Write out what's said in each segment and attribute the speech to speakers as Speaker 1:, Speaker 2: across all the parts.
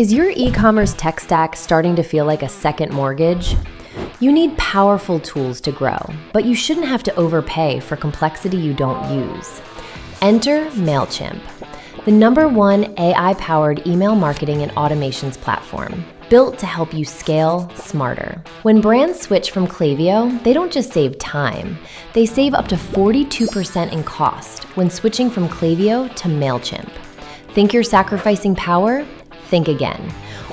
Speaker 1: Is your e-commerce tech stack starting to feel like a second mortgage? You need powerful tools to grow, but you shouldn't have to overpay for complexity you don't use. Enter Mailchimp, the #1 AI-powered email marketing and automations platform, built to help you scale smarter. When brands switch from Klaviyo, they don't just save time, they save up to 42% in cost when switching from Klaviyo to Mailchimp. Think you're sacrificing power? Think again.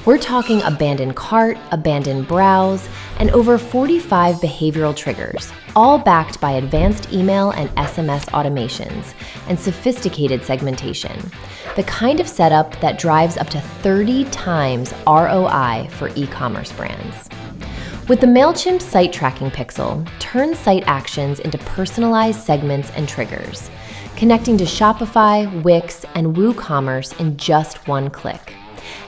Speaker 1: We're talking abandoned cart, abandoned browse, and over 45 behavioral triggers, all backed by advanced email and SMS automations and sophisticated segmentation, the kind of setup that drives up to 30 times ROI for e-commerce brands. With the Mailchimp site tracking pixel, turn site actions into personalized segments and triggers, connecting to Shopify, Wix, and WooCommerce in just one click.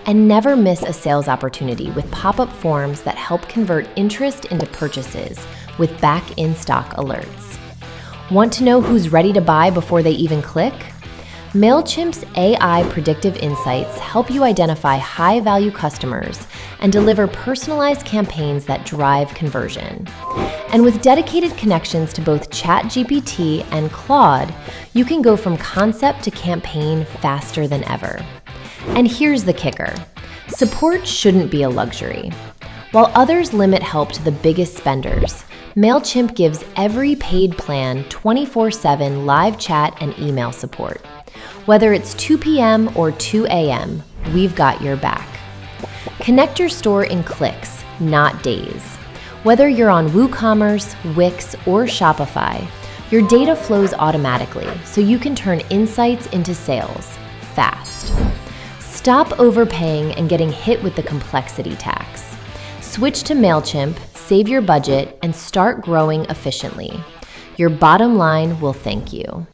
Speaker 1: And never miss a sales opportunity with pop-up forms that help convert interest into purchases with back-in-stock alerts. Want to know who's ready to buy before they even click? Mailchimp's AI predictive insights help you identify high-value customers and deliver personalized campaigns that drive conversion. And with dedicated connections to both ChatGPT and Claude, you can go from concept to campaign faster than ever. And here's the kicker. Support shouldn't be a luxury. While others limit help to the biggest spenders, Mailchimp gives every paid plan 24/7 live chat and email support. Whether it's 2 p.m. or 2 a.m., we've got your back. Connect your store in clicks, not days. Whether you're on WooCommerce, Wix, or Shopify, your data flows automatically so you can turn insights into sales fast. Stop overpaying and getting hit with the complexity tax. Switch to Mailchimp, save your budget, and start growing efficiently. Your bottom line will thank you.